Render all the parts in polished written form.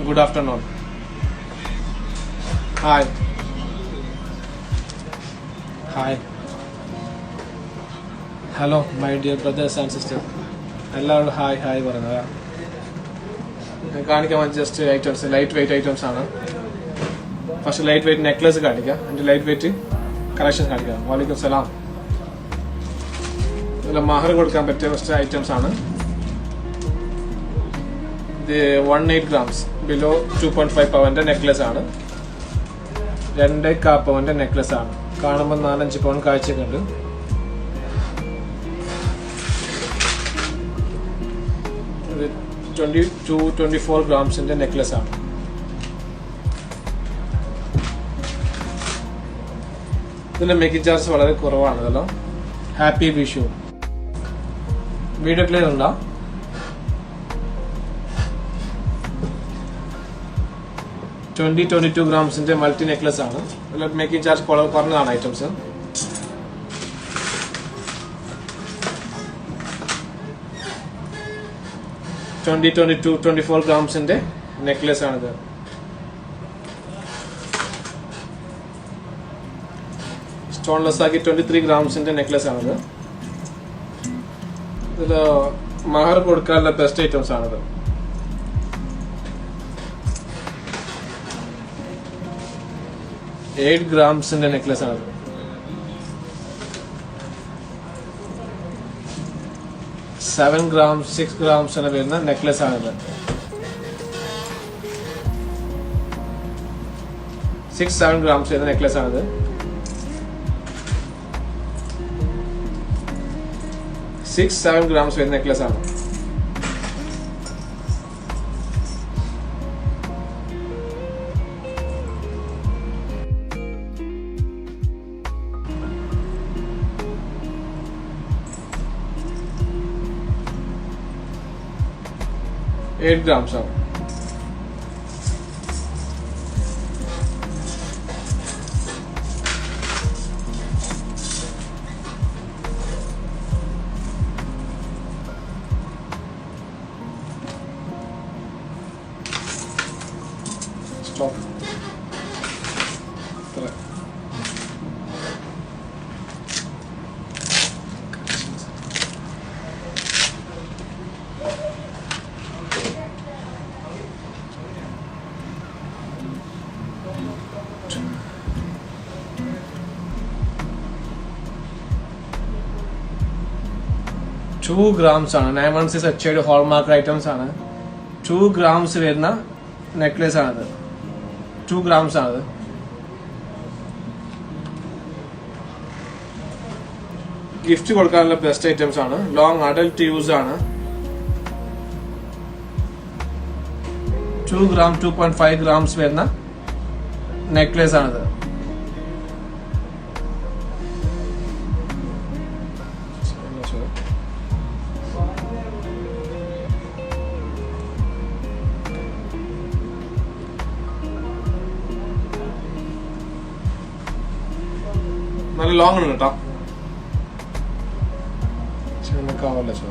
Good afternoon. Hi. Hi. Hello, my dear brothers and sisters. എല്ലാവരും hi hi പറയുന്നത് കാണിക്കാൻ വേണ്ടി just items light weight items ആണ്. First light weight necklace കാണിക്കാം, എൻ്റെ ലൈറ്റ് വെയിറ്റ് കളക്ഷൻ കാണിക്കാം. വാലിക്കും സലാം. ഇതിൽ മഹർ കൊടുക്കാൻ പറ്റിയ ഫസ്റ്റ് ഐറ്റംസ് ആണ്. ഇത് 18 grams ബിലോ 2.5 പവന്റെ നെക്ലസ് ആണ്. 2.25 പവന്റെ നെക്ലസ് ആണ്. കാണുമ്പോൾ 4-5 പവൻ കാഴ്ചയൊക്കെ ഉണ്ട്. ഇത് 22-24 ഗ്രാംസിന്റെ നെക്ലസ് ആണ്. ഇതിന്റെ മേക്കിംഗ് ചാർജ് വളരെ കുറവാണ്. ഇതെല്ലാം ഹാപ്പി വിഷു. വീഡിയോ ക്ലിയർ ഉണ്ടോ? $22 ഗ്രാംസിന്റെ മൾട്ടി നെക്ലസ് ആണ്. ഇതിൽ മേക്കിംഗ് ചാർജ് കുറഞ്ഞതാണ് ഐറ്റംസ്. $24 ഗ്രാംസിന്റെ നെക്ലസ് ആണിത്. സ്റ്റോൺലെസ് ആക്കി 23 ഗ്രാംസിന്റെ നെക്ലസ് ആണിത്. ഇതിൽ മഹർ കൊടുക്കാനുള്ള ബെസ്റ്റ് ഐറ്റംസ് ആണിത്. $8 ഗ്രാംസിന്റെ നെക്ലസ് ആണത്. $7 grams, $6 grams വരുന്ന നെക്ലസ് ആണിത്. 6-7 grams വരുന്ന നെക്ലസ് ആണിത്. $6-7 grams വരുന്ന നെക്ലസ് ആണ്. $8 grams ആണ്. സ്റ്റോപ്പ്. $2 grams ആണ്. 916 HID ഹോൾമാർക്ക് ഐറ്റംസ് ആണ്. 2 grams വരുന്ന നെക്ലസ് ആണത്. 2 grams ആണത്. ഗിഫ്റ്റ് കൊടുക്കാനുള്ള ബെസ്റ്റ് ഐറ്റംസ് ആണ്. ലോങ് അഡൽട്ട് യൂസ് ആണ്. 2 grams 2.5 grams വരുന്ന നെക്ലസ് ആണത്. നല്ല ലോങ് ഉണ്ട് കേട്ടോ. കാവല്ല ചോ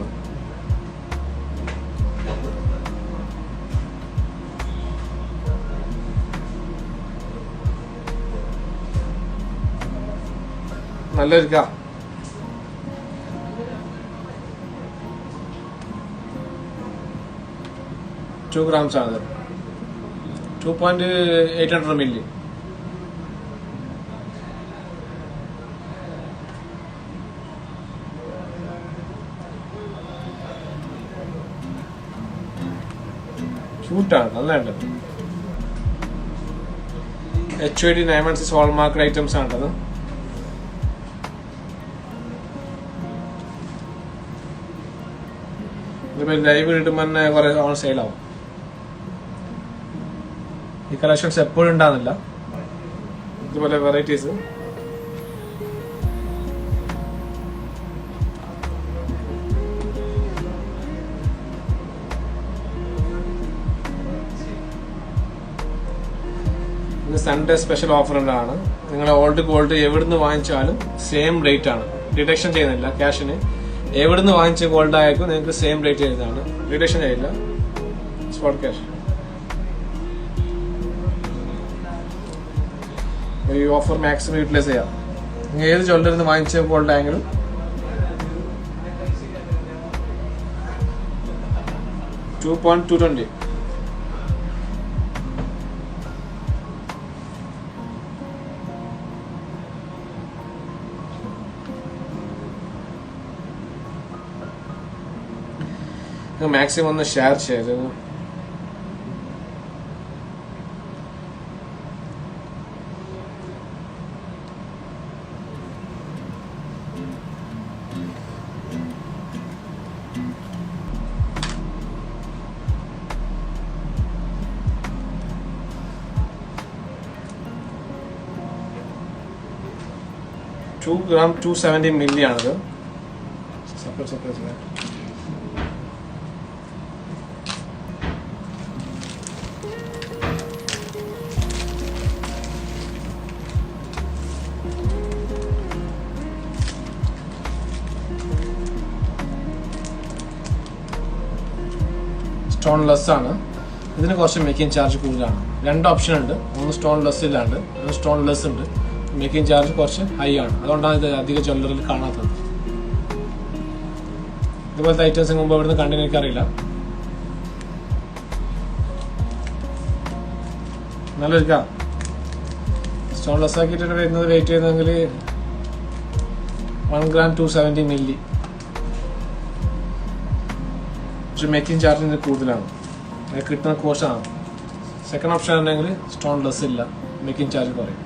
നല്ല ഇരിക്കാം. $2 grams ആണത്. 2.800 milli. ക്യൂട്ടാണ്, നല്ലതുണ്ട്. HID 916 ഹോൾമാർക്ക് ഐറ്റംസ് ആണത്. ലൈവ് കിട്ടുമ്പോൾ തന്നെ കുറെ ഓൺ സെയിലാവും. ഈ കളക്ഷൻസ് എപ്പോഴും ഉണ്ടാകുന്നില്ല. ഇതുപോലെ വെറൈറ്റീസ് സൺഡേ സ്പെഷ്യൽ ഓഫർ ഉണ്ടാണ്. നിങ്ങൾ ഓൾഡ് ഗോൾഡ് എവിടുന്ന് വാങ്ങിച്ചാലും സെയിം റേറ്റ് ആണ്. ഡിഡക്ഷൻ ചെയ്യുന്നില്ല ക്യാഷിന്. എവിടുന്ന് വാങ്ങിച്ച ഗോൾഡ് ആയിരിക്കും നിങ്ങൾക്ക് സെയിം റേറ്റ് ചെയ്യുന്നതാണ്. ഡിഡക്ഷൻ ചെയ്യില്ല. Spot cash. ഈ ഓഫർ മാക്സിമം യൂട്ടിലൈസ് ചെയ്യാം. നിങ്ങൾ ഏത് ജ്വല്ലറിയിൽ നിന്ന് വാങ്ങിച്ച ഗോൾഡ് ആയെങ്കിലും 2.220. മാക്സിമം ഒന്ന് ഷെയർ ചെയ്ത് $2 gram 270 milli ആണത്. സെപ്പറേറ്റ് സ്റ്റോൺലെസ് ആണ്. ഇതിന് കുറച്ച് മേക്കിംഗ് ചാർജ് കൂടുതലാണ്. 2 ഓപ്ഷൻ ഉണ്ട്. ഒന്ന് സ്റ്റോൺലെസ് ഇല്ലാണ്ട്, ഒന്ന് സ്റ്റോൺലെസ് ഉണ്ട്. മേക്കിംഗ് ചാർജ് കുറച്ച് ഹൈ ആണ്. അതുകൊണ്ടാണ് ഇത് അധിക ജ്വല്ലറിയിൽ കാണാത്തത്. ഇതുപോലത്തെ ഐറ്റംസ് മുമ്പ് ഇവിടുന്ന് കണ്ടിന് എനിക്കറിയില്ല. നല്ലൊരു സ്റ്റോൺലെസ് ആക്കിയിട്ട് വരുന്നത് വെയിറ്റ് ചെയ്യുന്നതെങ്കിൽ 1 gram 270 milli. പക്ഷെ മേക്കിംഗ് ചാർജിന് കൂടുതലാണ്. അത് കിട്ടുന്ന കോഴ്സാണ്. സെക്കൻഡ് ഓപ്ഷൻ ഉണ്ടെങ്കിൽ സ്റ്റോൺലെസ് ഇല്ല, മേക്കിംഗ് ചാർജ് കുറയും.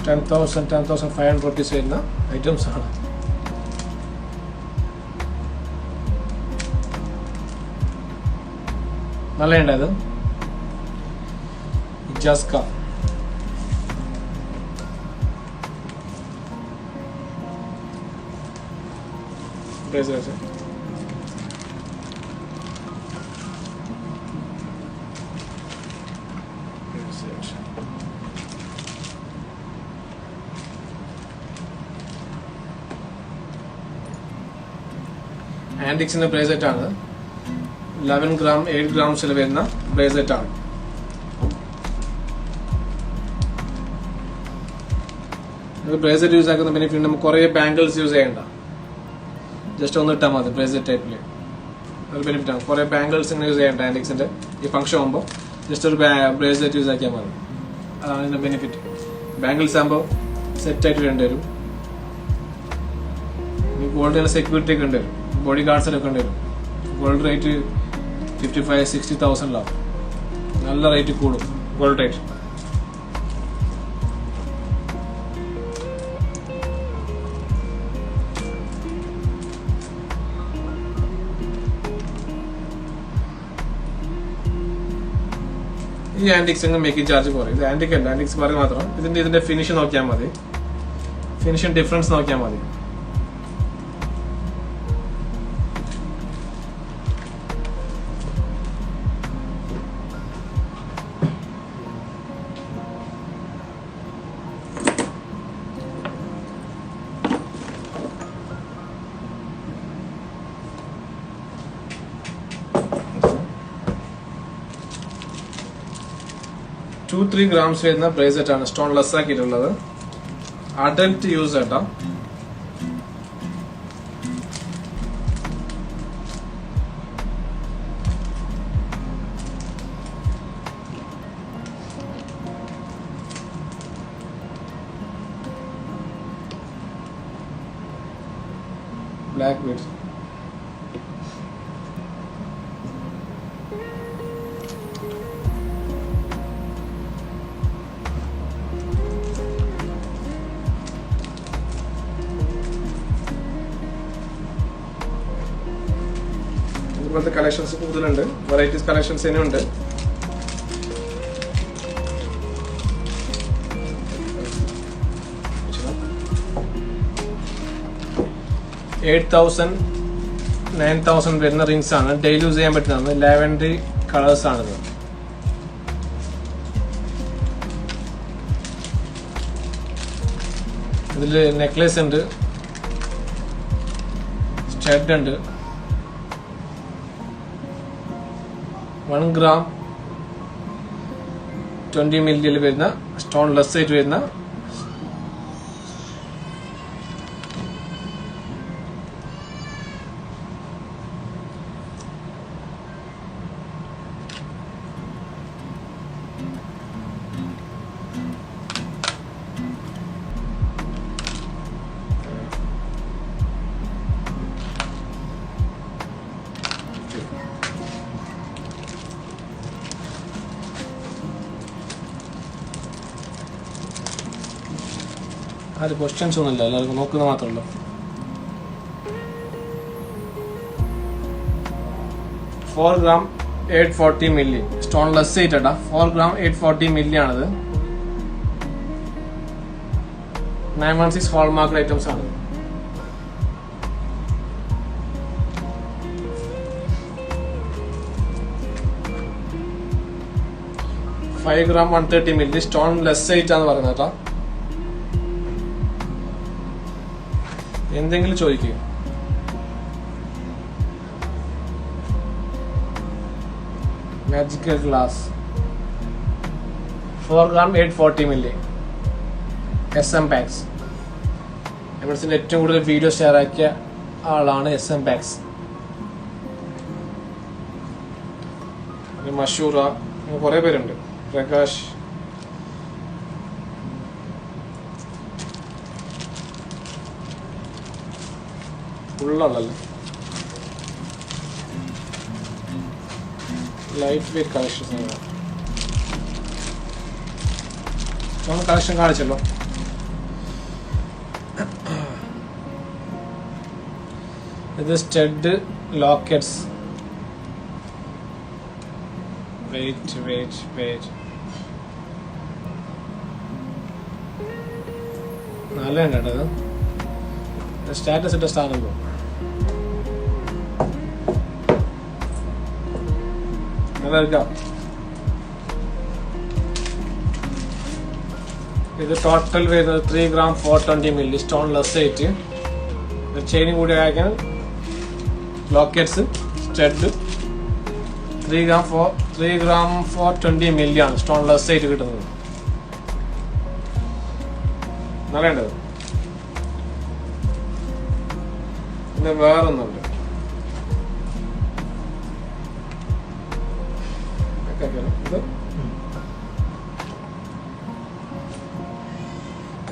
$10,500 വരുന്ന ഐറ്റംസ് ആണ്. നല്ലതുണ്ട്. അത് ജസ്ക ആൻറ്റിക്സിന്റെ ബ്രേസ്ലെറ്റ് ആണ്. 11 gram 8 grams വരുന്ന ബ്രേസ്ലെറ്റ് ആണ്. ബ്രേസ്ലെറ്റ് യൂസ് ആക്കുന്ന ബെനിഫിറ്റ് നമുക്ക് കുറേ ബാംഗിൾസ് യൂസ് ചെയ്യണ്ട. ജസ്റ്റ് ഒന്ന് ഇട്ടാൽ മതി ബ്രേസ്ലെറ്റ് ടൈപ്പിൽ. ഒരു ബെനിഫിറ്റ് ആണ്. കുറേ ബാംഗിൾസ് ഇങ്ങനെ യൂസ് ചെയ്യണ്ട. ആൻറ്റിക്സിന്റെ ഈ ഫംഗ്ഷൻ ആകുമ്പോൾ ജസ്റ്റ് ഒരു ബ്രേസ്ലെറ്റ് യൂസ് ആക്കിയാൽ മതി. അതാണ് ഇതിന്റെ ബെനിഫിറ്റ്. ബാംഗിൾസ് ആകുമ്പോൾ സെറ്റായിട്ട് വേണ്ടിവരും. ഗോൾഡിന് സെക്യൂരിറ്റി ഒക്കെ ഉണ്ട്, ബോഡി ഗാർഡ്സിനൊക്കെ ഉണ്ട്. ഗോൾഡ് റേറ്റ് 55,000-60,000 നല്ല റേറ്റ് കൂടും ഗോൾഡ് റേറ്റ്. ഈ ആന്റിക്സ് മേക്കിംഗ് ചാർജ് കുറയും. ഇത് ആന്റിക് അല്ല, ആന്റിക്സ് പറയുക മാത്രം. ഇതിന്റെ ഫിനിഷ് നോക്കിയാൽ മതി, ഫിനിഷിംഗ് ഡിഫറൻസ് നോക്കിയാൽ മതി. ടു 3 grams വരുന്ന ബ്രേസ്ലെറ്റ് ആണ് സ്റ്റോൺലെസ് ആക്കിയിട്ടുള്ളത്. അഡൽട്ട് യൂസ് കേട്ടോ. Black beads. ഇതുപോലത്തെ കളക്ഷൻസ് കൂടുതലുണ്ട്, വെറൈറ്റീസ് കളക്ഷൻസ് തന്നെ ഉണ്ട്. $8,000 $9,000 വരുന്ന റിങ്സ് ആണ്. ഡെയിലി യൂസ് ചെയ്യാൻ പറ്റുന്നതാണ്. ലാവൻഡറി കളേഴ്സ് ആണിത്. ഇതിൽ നെക്ലേസ് ഉണ്ട്, സ്റ്റഡ് ഉണ്ട്, 1 gram 20 മില്ലിയിൽ വരുന്ന സ്റ്റോൺ ലെസ് ആയിട്ട് വരുന്ന ആര് ക്വസ്റ്റ്യൻസ് ഒന്നുമില്ല, എല്ലാവർക്കും നോക്കുന്ന മാത്രമല്ലോ. $4 gram 840 മില്ലി സ്റ്റോൺ ലെസ് ആയിട്ടാ. 4 gram 840 മില്ലി ആണിത്. 916 ഹോൾമാർക്ക് ഐറ്റംസ് ആണ്. $5 gram 130 മില്ലി സ്റ്റോൺ ലെസ് ആയിട്ടാന്ന് പറയുന്നത് കേട്ടോ. എന്തെങ്കിലും ചോദിക്കുക. Magical glass 4 gram 840 milli SM packs. എമിറേറ്റ്സിന്റെ ഏറ്റവും കൂടുതൽ വീഡിയോ ഷെയർ ആക്കിയ ആളാണ് SM പാക്സ്. മഷൂറ, കുറെ പേരുണ്ട്. പ്രകാശ്, ഫുള്ളല്ലേ. ലൈറ്റ് വെയിറ്റ് കളക്ഷൻസ് നമ്മൾ കളക്ഷൻ കാണിച്ചല്ലോ. ഇത് സ്റ്റഡ് ലോക്കറ്റ്സ്. വെയിറ്റ് നല്ല കേട്ടത്. സ്റ്റാറ്റസ് ഇട്ട സ്ഥാനം ഇത് ടോട്ടൽ വരുന്നത് 3 gram 420 മില്ലി സ്റ്റോൺ ലെസ് ആയിട്ട്. ചെയിനും കൂടി ആക്കാൻ ലോക്കറ്റ്സ് സ്റ്റഡ് 3 gram 420 മില്ലി ആണ് സ്റ്റോൺ ലെസ് ആയിട്ട് കിട്ടുന്നത്. നല്ലത്. പിന്നെ വേറൊന്നുണ്ട്,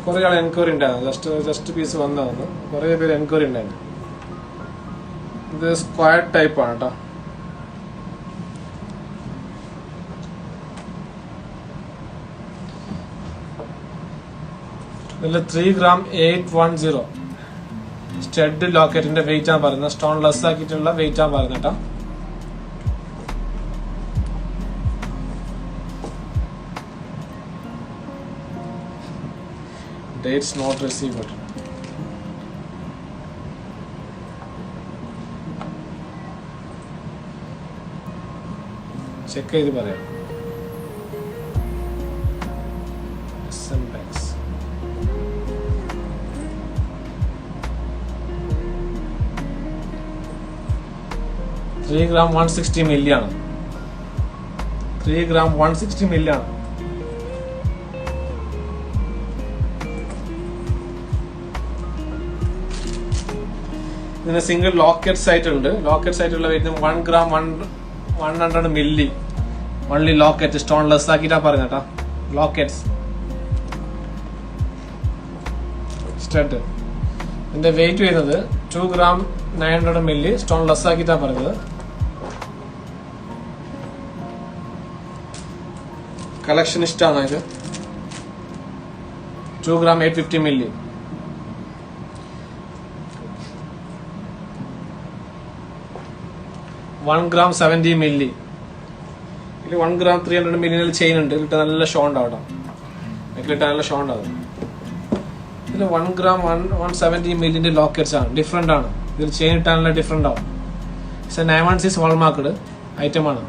കുറെ ആൾ എൻക്വയറി ഉണ്ടായിരുന്നു. ജസ്റ്റ് പീസ് വന്നതാണ്. കുറെ പേര് എൻക്വയറി ഉണ്ടായിരുന്നു. ഇത് സ്ക്വയർ ടൈപ്പ് ആണ് കേട്ടോ. ഇതിൽ 3 gram 810 സ്റ്റഡ് ലോക്കറ്റിന്റെ വെയിറ്റ് ആണ് പറയുന്നത്. സ്റ്റോൺ ലെസ് ആക്കിയിട്ടുള്ള വെയിറ്റ് ആണ് പറയുന്നത് കേട്ടോ. Dates not received. ചെക്ക് ചെയ്ത് പറയാം. SM Packs. $3 gram 160 മില്ലി ആണ്. 3 gram 160 മില്ലി ആണ്. ഇതിന് സിംഗിൾ ലോക്കറ്റ്സ് ആയിട്ടുണ്ട്. ലോക്കറ്റ്സ് ആയിട്ടുള്ള വരുന്നത് 1 gram 100 milli only locket stone less ആക്കിയിട്ടാ പറയുന്നത് കേട്ടോ. Lockets stud. ഇതിന്റെ വെയിറ്റ് വരുന്നത് 2 gram 900 milli സ്റ്റോൺ ലെസ് ആക്കിയിട്ടാണ് പറഞ്ഞത്. കളക്ഷൻ ഇഷ്ടമാണ് ഇത്. 2 gram 850 milli. One gram 70 milli. ഇതിൽ 1 gram 300 milli ചെയിൻ ഉണ്ട്. കിട്ടാൻ നല്ല ഷോ ഉണ്ടാവും. കിട്ടാൻ നല്ല ഷോ ഉണ്ടാവും. ഇതിൽ 1 gram 170 milli ലോക്കറ്റ്സ് ആണ്. ഡിഫറെന്റ് ആണ്. ഇതിൽ ചെയിൻ ഇട്ടാനുള്ള ഡിഫറെന്റ് ആവും. 916 വാൾമാർക്കഡ് ഐറ്റം ആണ്.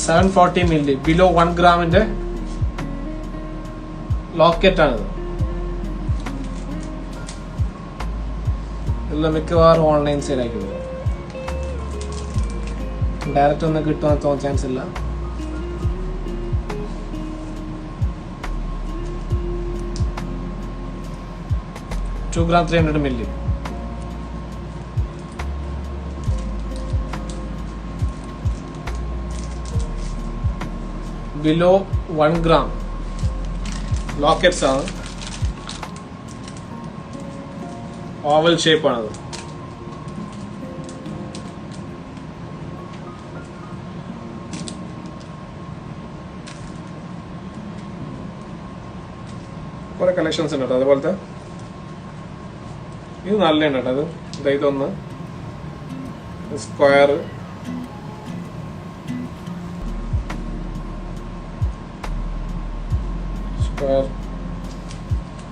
$740 milli ബിലോ 1 ഗ്രാമിന്റെ ലോക്കറ്റ് ആണിത്. ഇതെല്ലാം മിക്കവാറും ഓൺലൈൻ സെയിൽ ആക്കിയത്. ഡയറക്റ്റ് ഒന്നും കിട്ടുമെന്ന് തോന്നാൻ ചാൻസ് ഇല്ല. $2 gram 300 milli. Below 1 gram lockets ആണ്. ഓവൽ ഷേപ്പ് ആണത്. കുറെ കളക്ഷൻസ് ഉണ്ട് കേട്ടോ. അതുപോലത്തെ ഇത് നല്ലുണ്ട് കേട്ടോ. അത് ഇതൊന്ന് സ്ക്വയർ,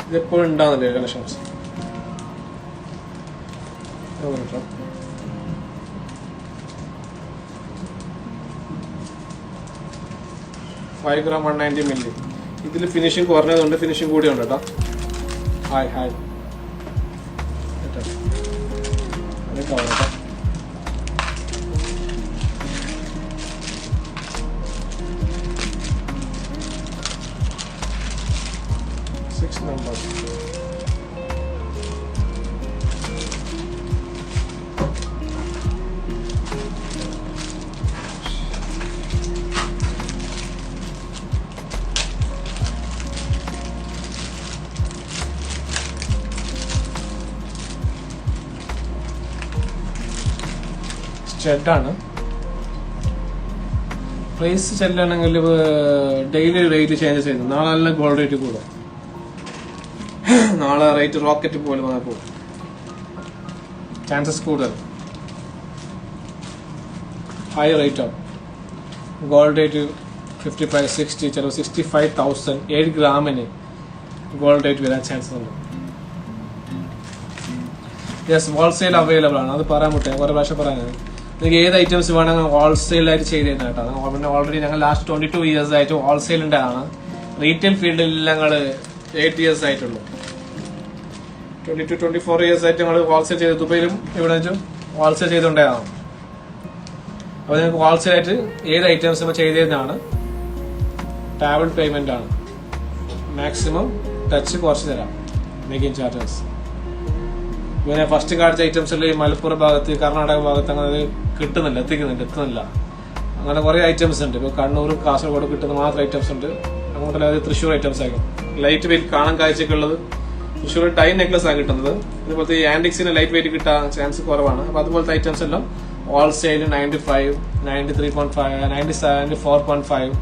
ഇതെപ്പോഴും ഉണ്ടാകുന്നില്ലേ കളക്ഷൻസ്. 5 gram 190 milli. ഇതിൽ ഫിനിഷിംഗ് കുറഞ്ഞതുകൊണ്ട് ഫിനിഷിംഗ് കൂടി ഉണ്ട് കേട്ടോ. ഹായ് അതൊക്കെ ആവും കേട്ടോ. numbers. സ്റ്റഡാണ്. പ്രൈസ് ചെല്ലാണെങ്കിൽ ഡെയിലി റേറ്റ് ചേഞ്ചസ് ചെയ്യുന്നു. നാളെ നല്ല ഗോൾഡ് റേറ്റ് കൂടും. നാളെ റേറ്റ് റോക്കറ്റ് പോലെ വന്നപ്പോൾ ചാൻസസ് കൂടുതൽ. ഹൈ റേറ്റ് ആവും. ഗോൾഡ് റേറ്റ് 55, 60, ചിലപ്പോൾ 65,000 7 ഗ്രാമിന് ഗോൾഡ് റേറ്റ് വരാൻ ചാൻസസ് ഉണ്ട്. യെസ്, ഹോൾസെയിൽ അവൈലബിൾ ആണ്. അത് പറയാൻ പറ്റും. കുറേ പ്രാവശ്യം പറയാനാണ്. നിങ്ങൾക്ക് ഏത് ഐറ്റംസ് വേണമെങ്കിൽ ഹോൾസെയിലായിട്ട് ചെയ്ത് തരുന്ന കേട്ടോ. പിന്നെ ഓൾറെഡി ഞങ്ങൾ ലാസ്റ്റ് 22 years ആയിട്ട് ഹോൾസെയിലിൻ്റെ ആണ്. റീറ്റെയിൽ ഫീൽഡിൽ ഞങ്ങൾ 8 years ആയിട്ടുള്ളൂ. 22-24 years ആയിട്ട് ഞങ്ങൾ ഹോൾസെയിൽ ചെയ്ത് ദുബൈയിലും ഇവിടെ വെച്ചും ഹോൾസെയിൽ ചെയ്തുകൊണ്ടേതാണ്. അപ്പോൾ നിങ്ങൾക്ക് ഹോൾസെയിലായിട്ട് ഏത് ഐറ്റംസ് ചെയ്ത് തരുന്നതാണ്. ടാബിൾ പേയ്മെന്റ് ആണ്. മാക്സിമം ടച്ച് കുറച്ച് തരാം. മേക്കിംഗ് ചാർജസ് പിന്നെ ഫസ്റ്റ് കാണിച്ച ഐറ്റംസിൽ ഈ മലപ്പുറം ഭാഗത്ത്, കർണാടക ഭാഗത്ത് അങ്ങനെ എത്തുന്നില്ല. അങ്ങനെ കുറേ ഐറ്റംസ് ഉണ്ട്. ഇപ്പോൾ കണ്ണൂരും കാസർഗോഡ് കിട്ടുന്ന മാത്രം ഐറ്റംസ് ഉണ്ട്. അങ്ങോട്ടല്ലാതെ തൃശ്ശൂർ ഐറ്റംസ് ആയിരിക്കും. ലൈറ്റ് വെയിറ്റ് കാണാൻ കാഴ്ചക്കുള്ളത് തൃശ്ശൂർ ടൈ നെക്ലസ് ആണ് കിട്ടുന്നത്. ഇതുപോലത്തെ ഈ ആന്റിക്സിന് ലൈറ്റ് വെയിറ്റ് കിട്ടാൻ ചാൻസ് കുറവാണ്. അപ്പോൾ അതുപോലത്തെ ഐറ്റംസ് എല്ലാം ഹോൾസെയിൽ 95, 93.5, 97, 4.5,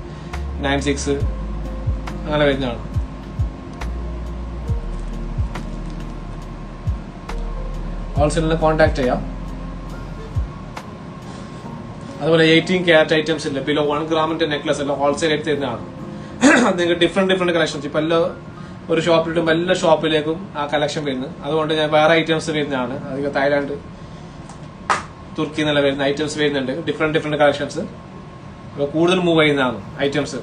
96 അങ്ങനെ വരുന്നതാണ്. ഹോൾസെയിലിനെ കോൺടാക്ട് ചെയ്യാം. അതുപോലെ 18 karat ഐറ്റംസ് ഇല്ല, ബിലോ 1 ഗ്രാമിന്റെ നെക്ലസ് എല്ലാം ഹോൾസെയിൽ ആയിട്ട് തരുന്നതാണ്. അത് നിങ്ങൾക്ക് ഡിഫറെന്റ് കളക്ഷൻസ് ഇപ്പൊ എല്ലാം ഒരു ഷോപ്പിലിട്ടുമ്പോൾ എല്ലാ ഷോപ്പിലേക്കും ആ കളക്ഷൻ വരുന്നത്. അതുകൊണ്ട് ഞാൻ വേറെ ഐറ്റംസ് വരുന്നതാണ്. അധികം തായ്ലാന്റ്, തുർക്കി നല്ല വരുന്ന ഐറ്റംസ് വരുന്നുണ്ട്. ഡിഫറെന്റ് കളക്ഷൻസ് കൂടുതൽ മൂവ് ചെയ്യുന്നതാണ് ഐറ്റംസ്.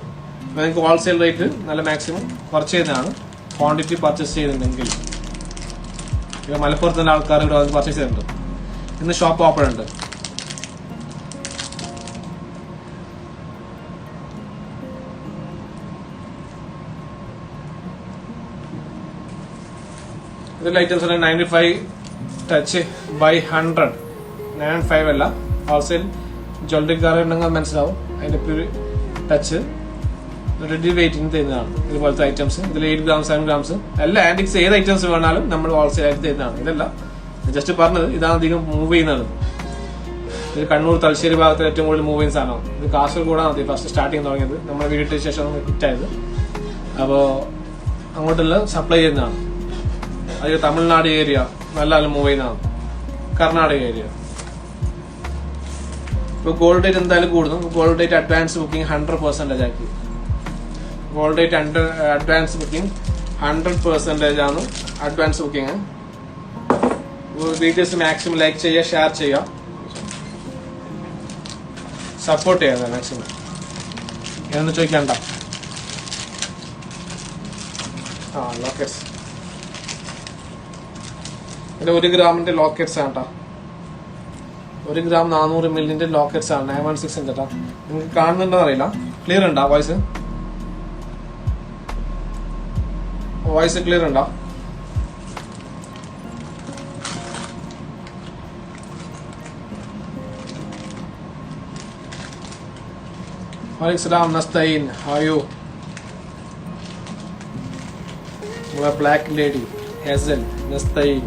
നിങ്ങൾക്ക് ഹോൾസെയിൽ റേറ്റ് നല്ല മാക്സിമം കുറച്ച് ചെയ്യുന്നതാണ്. ക്വാണ്ടിറ്റി പർച്ചേസ് ചെയ്യുന്നുണ്ടെങ്കിൽ ഇപ്പൊ മലപ്പുറത്തുള്ള ആൾക്കാർ ഇവിടെ വന്ന് പർച്ചേസ് ചെയ്യുന്നുണ്ട്. ഇന്ന് ഷോപ്പ് ഓപ്പൺ ഉണ്ട്. ഇതിൽ ഐറ്റംസ് 95 ടച്ച് ബൈ 100, 95 അല്ല, ഹോൾസെയിൽ ജ്വല്ലറിക്കാർ ഉണ്ടെങ്കിൽ മനസ്സിലാവും. അതിന്റെ പ്യൂർ ടച്ച് റെഡി വെയിറ്റിന് തരുന്നതാണ് ഇതുപോലത്തെ ഐറ്റംസ്. ഇതിൽ 8 ഗ്രാംസ് 7 ഗ്രാംസ് എല്ലാ ആന്റിക്സ് ഏത് ഐറ്റംസ് വേണാലും നമ്മൾ ഹോൾസെയിൽ ആയിട്ട് തരുന്നതാണ്. ഇതല്ല ജസ്റ്റ് പറഞ്ഞത്, ഇതാണ് അധികം മൂവ് ചെയ്യുന്നത്. ഇത് കണ്ണൂർ തലശ്ശേരി ഭാഗത്ത് ഏറ്റവും കൂടുതൽ മൂവ് ചെയ്യുന്ന സാധനമാണ്. ഇത് കാസർഗോഡാണ് മതി ഫസ്റ്റ് സ്റ്റാർട്ടിങ് തുടങ്ങിയത്, നമ്മുടെ വീട്ടിന് ശേഷം ഹിറ്റായത്. അപ്പോൾ അങ്ങോട്ടുള്ള സപ്ലൈ ചെയ്യുന്നതാണ്. അതിൽ തമിഴ്നാട് ഏരിയ നല്ല മൂവ് ചെയ്യുന്നതാണ്, കർണാടക ഏരിയ. ഇപ്പോൾ ഗോൾഡ് റേറ്റ് എന്തായാലും കൂടുന്നു. ഗോൾഡ് റേറ്റ് അഡ്വാൻസ് ബുക്കിംഗ് 100% ആക്കി. ഗോൾഡ് റേറ്റ് അഡ്വാൻസ് ബുക്കിംഗ് 100% ആണ് advance booking. Videos maximum like ചെയ്യുക, ഷെയർ ചെയ്യുക, സപ്പോർട്ട് ചെയ്യുക മാക്സിമം. എന്ന് ചോദിക്കണ്ട. ലോക്കറ്റ്സ് ഇത് 1 ഗ്രാമിന്റെ ലോക്കറ്റ്സ് ആണ് കേട്ടോ. 1 ഗ്രാം 400 മില്ലിന്റെ ലോക്കറ്റ്സ് ആണ്. 916 ഉണ്ട് കേട്ടോ. നിങ്ങൾക്ക് കാണുന്നുണ്ടോ അറിയില്ല. ക്ലിയർ ഉണ്ടോ വോയിസ്? വോയിസ് ക്ലിയർ ഉണ്ടോ? Waalaikumsalam Nastain, how are you? Black lady, Hazel, Nastain.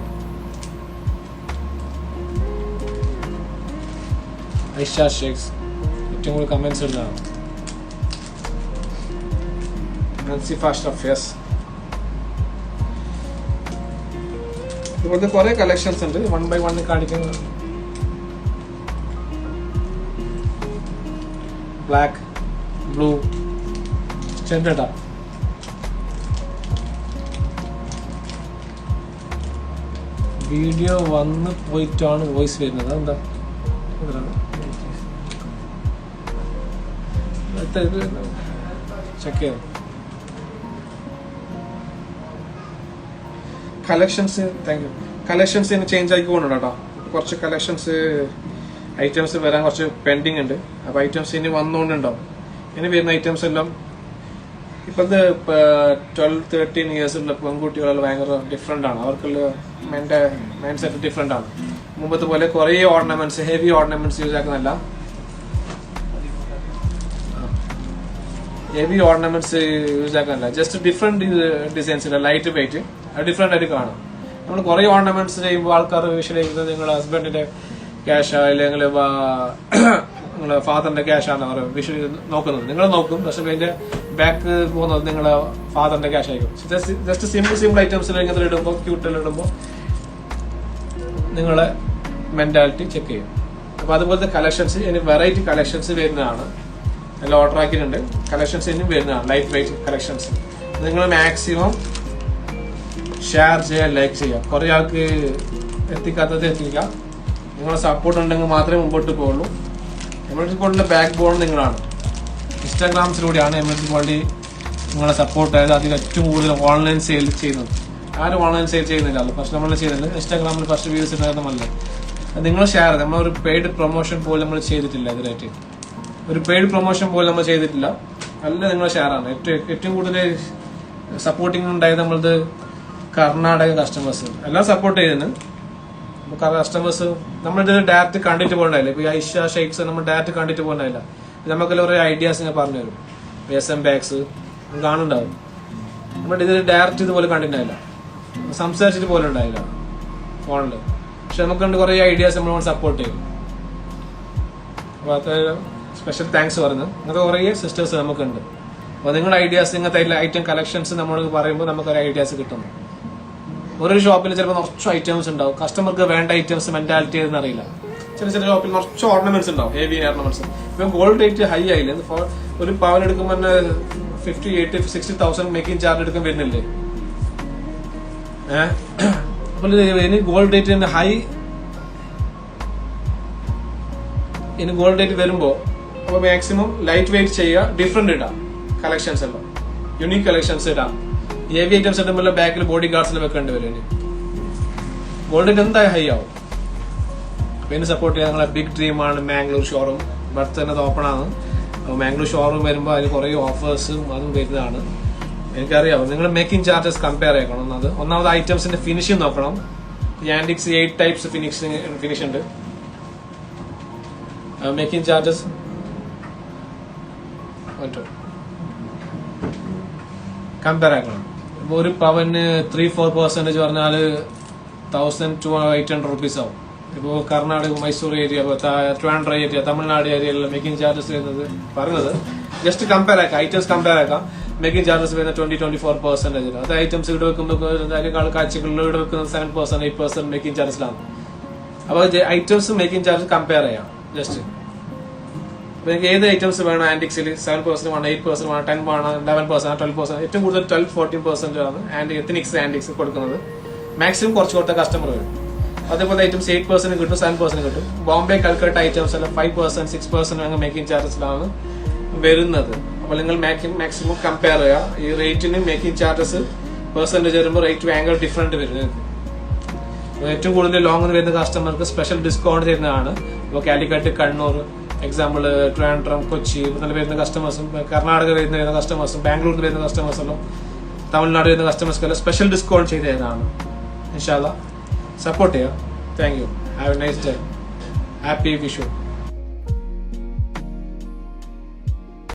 Aisha Sheikhs, ഏറ്റവും കൂടുതൽ കമന്റ്സ് ഉണ്ടാവും. Nancy Fashtaf, yes. ഇവിടുത്തെ കുറെ കളക്ഷൻസ് ഉണ്ട്. 1 by 1 കാണിക്കുന്നത്. ബ്ലാക്ക്, ബ്ലൂ, ചെണ്ടട, വീഡിയോ വന്ന് പോയിട്ടാണ് വോയിസ് വരുന്നത്. എന്താ ചെക്ക് ചെയ്തു. Collections thank you. കളക്ഷൻസ് ഇനി ചേഞ്ച് ആക്കി പോകുന്നുണ്ട് കേട്ടോ. കുറച്ച് കളക്ഷൻസ് ഐറ്റംസ് വരാൻ കുറച്ച് പെൻഡിങ് ഉണ്ട്. അപ്പൊ ഐറ്റംസ് ഇനി വന്നുകൊണ്ടുണ്ടാവും. ഇനി വരുന്ന ഐറ്റംസ് എല്ലാം ഇപ്പോഴത്തെ 12-13 ഇയേഴ്സുള്ള പെൺകുട്ടികളുള്ള ഭയങ്കര ഡിഫറെന്റ് ആണ്. അവർക്കുള്ള മൈൻഡ് സെറ്റ് ഡിഫറെന്റ് ആണ്. മുമ്പത്തെ പോലെ കുറെ ഓർണമെന്റ്സ്, ഹെവി ഓർണമെന്റ്സ് യൂസ് ആക്കുന്നല്ല. ഹെവി ഓർണമെന്റ്സ് യൂസ് ആക്കാനല്ല, just different designs, light weight, different ആയിട്ട് കാണും. നമ്മൾ കുറെ ഓർണമെന്റ്സ് ചെയ്യുമ്പോൾ ആൾക്കാർ വിഷയം നിങ്ങളുടെ ഹസ്ബൻഡിന്റെ ക്യാഷ് അല്ലെങ്കിൽ നിങ്ങളുടെ ഫാദറിന്റെ ക്യാഷ് ആണ് അവർ വിഷു നോക്കുന്നത്. നിങ്ങൾ നോക്കും, പക്ഷെ അതിന്റെ ബാക്ക് പോകുന്നത് നിങ്ങളുടെ ഫാദറിന്റെ ക്യാഷ് ആയിരിക്കും. ജസ്റ്റ് സിമ്പിൾ ഐറ്റംസിൽ ഇങ്ങനെ ഇടുമ്പോൾ, ക്യൂട്ടിൽ ഇടുമ്പോൾ നിങ്ങളെ മെന്റാലിറ്റി ചെക്ക് ചെയ്യും. അപ്പൊ അതുപോലത്തെ കളക്ഷൻസ് ഇനി വെറൈറ്റി കളക്ഷൻസ് വരുന്നതാണ്. എല്ലാം ഓർഡർ ആക്കിയിട്ടുണ്ട്. കളക്ഷൻസ് ഇനിയും വരുന്നതാണ്, ലൈറ്റ് വെയിറ്റ് കളക്ഷൻസ്. നിങ്ങൾ മാക്സിമം ഷെയർ ചെയ്യുക, ലൈക്ക് ചെയ്യുക. കുറെ ആൾക്ക് എത്തിക്കാത്തത് എത്തിക്കുക. നിങ്ങളുടെ സപ്പോർട്ട് ഉണ്ടെങ്കിൽ മാത്രമേ മുമ്പോട്ട് പോകുള്ളൂ. എമർജൻസി ഗോൾഡിന്റെ ബാക്ക് ബോൺ നിങ്ങളാണ്. ഇൻസ്റ്റാഗ്രാംസിലൂടെയാണ് എമർജൻസി ഗോൾഡ് നിങ്ങളെ സപ്പോർട്ട് ആയത്. അതിൽ ഏറ്റവും കൂടുതൽ ഓൺലൈൻ സെയിൽ ചെയ്യുന്നത്. ആരും ഓൺലൈൻ സെയിൽ ചെയ്യുന്നില്ലല്ലോ, പക്ഷെ നമ്മൾ ചെയ്യുന്നില്ല. ഇൻസ്റ്റാഗ്രാമിൽ ഫസ്റ്റ് വ്യൂസ് ഉണ്ടായിരുന്നല്ലേ. നിങ്ങൾ ഷെയർ, നമ്മളൊരു പെയ്ഡ് പ്രൊമോഷൻ പോലും നമ്മൾ ചെയ്തിട്ടില്ല. ഇതിനായിട്ട് ഒരു പെയ്ഡ് പ്രൊമോഷൻ പോലും നമ്മൾ ചെയ്തിട്ടില്ല. അല്ല, നിങ്ങളെ ഷെയർ ആണ്. ഏറ്റവും കൂടുതൽ സപ്പോർട്ടിങ് ഉണ്ടായത് നമ്മളത് കർണാടക കസ്റ്റമേഴ്സ് എല്ലാം സപ്പോർട്ട് ചെയ്തിരുന്നു. കസ്റ്റമേഴ്സ് നമ്മളിത് ഡയറക്റ്റ് കണ്ടിട്ട് പോകണ്ടായില്ല. ഇപ്പൊ ഐഷ ഷെയ്ക്സ് നമ്മൾ ഡയറക്റ്റ് കണ്ടിട്ട് പോകണ്ടായില്ല. നമുക്കെല്ലാം ഓരോ ഐഡിയാസ് ഇങ്ങനെ പറഞ്ഞു തരും. SM ബാഗ്സ് കാണുന്നുണ്ടാവും. നമ്മുടെ ഇതിൽ ഡയറക്റ്റ് ഇതുപോലെ കണ്ടിട്ടുണ്ടായില്ല, സംസാരിച്ചിട്ട് പോലും ഉണ്ടായില്ല ഫോണില്. പക്ഷെ നമുക്ക് കുറെ ഐഡിയാസ് നമ്മൾ സപ്പോർട്ട് ചെയ്യും. അപ്പൊ അത് സ്പെഷ്യൽ താങ്ക്സ് പറഞ്ഞു. അങ്ങനത്തെ കുറെ സിസ്റ്റേഴ്സ് നമുക്കുണ്ട്. അപ്പൊ നിങ്ങളുടെ ഐഡിയാസ്, ഇങ്ങനത്തെ ഐറ്റം കളക്ഷൻസ് നമ്മൾ പറയുമ്പോൾ നമുക്കൊരു ഐഡിയാസ് കിട്ടുന്നു. ഓരോ ഷോപ്പിൽ ചിലപ്പോൾ കുറച്ച് ഐറ്റംസ് ഉണ്ടാവും. കസ്റ്റമർക്ക് വേണ്ട ഐറ്റംസ് മെന്റാലിറ്റി ഏതെന്ന് അറിയില്ല. ചില ഷോപ്പിൽ കുറച്ച് ഓർണമെന്റ്സ് ഉണ്ടാവും, ഹെവി ഓർണമെന്റ്സ്. ഇപ്പൊ ഗോൾഡ് റേറ്റ് ഹൈ ആയില്ലേ. ഒരു പവൻ എടുക്കുമ്പോൾ തന്നെ 50,000-60,000 മേക്കിംഗ് ചാർജ് എടുക്കാൻ വരുന്നില്ലേ. അപ്പോൾ ഇനി ഗോൾഡ് റേറ്റ് ഹൈ, ഇനി ഗോൾഡ് റേറ്റ് വരുമ്പോ അപ്പൊ മാക്സിമം ലൈറ്റ് വെയിറ്റ് ചെയ്യുക, ഡിഫറെന്റ് ഇടാം കളക്ഷൻസ് എല്ലാം, യുണീക് കളക്ഷൻസ് ഇടാം. ഹെവി ഐറ്റംസ് ഇടുമ്പോൾ ബാക്കിൽ ബോഡി ഗാർഡ്സിൽ വെക്കേണ്ടി വരും. ഇനി ഗോൾഡ് റേറ്റ് എന്തായാലും ഹൈ ആവും. പിന്നെ സപ്പോർട്ട് ചെയ്യാൻ ഞങ്ങളെ ബിഗ് ഡ്രീമാണ് മാംഗ്ലൂർ ഷോറൂം. ബർത്ത് തന്നെ ഓപ്പൺ ആണ്. മാംഗ്ലൂർ ഷോറൂം വരുമ്പോൾ അതിന് കുറെ ഓഫേഴ്സും അതും വരുന്നതാണ്. എനിക്കറിയാം നിങ്ങൾ മേക്കിംഗ് ചാർജസ് കമ്പയർ ചെയ്യണം. ഒന്നാമത് ഐറ്റംസിന്റെ ഫിനിഷിംഗ് നോക്കണം. ഈ ആന്റിക്സ് 8 ടൈപ്സ് ഫിനിഷ് ഉണ്ട്. മേക്കിംഗ് ചാർജസ് കമ്പയർ ആക്കണം. ഇപ്പൊ ഒരു പവന് 3-4% പറഞ്ഞാല് 1,800 റുപ്പീസ് ആവും. ഇപ്പോൾ കർണാടക, മൈസൂർ ഏരിയ, ട്രിവാൻഡ്രം ഏരിയ, തമിഴ്നാട് ഏരിയയിലുള്ള മേക്കിംഗ് ചാർജസ് വരുന്നത് പറഞ്ഞത് ജസ്റ്റ് കമ്പയർ ആക്കാം. ഐറ്റംസ് കമ്പയർ ആക്കാം. മേക്കിംഗ് ചാർജസ് വരുന്ന 20-24%. അത് ഐറ്റംസ് ഇവിടെ വെക്കുമ്പോൾ കാഴ്ചകളിൽ ഇവിടെ വെക്കുന്നത് 7%, 8% മേക്കിംഗ് ചാർജസിലാണ്. അപ്പൊ ഐറ്റംസ് മേക്കിംഗ് ചാർജ് കമ്പയർ ചെയ്യാം ജസ്റ്റ്. അപ്പൊ എനിക്ക് ഏത് ഐറ്റംസ് വേണം ആന്റിക്സിൽ 7% വേണം, 8% വേണം, 10 വേണം, 11%, 12%, ഏറ്റവും കൂടുതൽ 12-14% ആണ് എത്തനിക്സ് ആന്റിക്സ് കൊടുക്കുന്നത്. മാക്സിമം കുറച്ച് കൊടുത്ത കസ്റ്റമർ വരും. അതേപോലെ ഐറ്റംസ് 8% കിട്ടും, 7% കിട്ടും. ബോംബെ, കൽക്കട്ട ഐറ്റംസ് എല്ലാം 5%, 6% മേക്കിംഗ് ചാർജസിലാണ് വരുന്നത്. അപ്പോൾ നിങ്ങൾ മാക്സിമം കമ്പയർ ചെയ്യുക. ഈ റേറ്റിന് മേക്കിംഗ് ചാർജസ് പെർസെന്റേജ് വരുമ്പോൾ റേറ്റ് ഭയങ്കര ഡിഫറൻറ്റ് വരുന്നത്. ഏറ്റവും കൂടുതൽ ലോങ് വരുന്ന കസ്റ്റമർക്ക് സ്പെഷ്യൽ ഡിസ്കൗണ്ട് തരുന്നതാണ്. ഇപ്പോൾ കാലിക്കറ്റ്, കണ്ണൂർ, എക്സാമ്പിൾ ട്രിവാൻഡ്രം, കൊച്ചി വരുന്ന കസ്റ്റമേഴ്സും, കർണാടക വരുന്ന കസ്റ്റമേഴ്സും, ബാംഗ്ലൂരിൽ വരുന്ന കസ്റ്റമേഴ്സെല്ലാം, തമിഴ്നാട് വരുന്ന കസ്റ്റമേഴ്സ്ക്കെല്ലാം സ്പെഷ്യൽ ഡിസ്കൗണ്ട് ചെയ്ത് തരുന്നതാണ്. ഇൻഷാ അല്ലാഹ് സപ്പോർട്ട് ചെയ്യുക. Thank you. Have A nice day. Happy Vishu.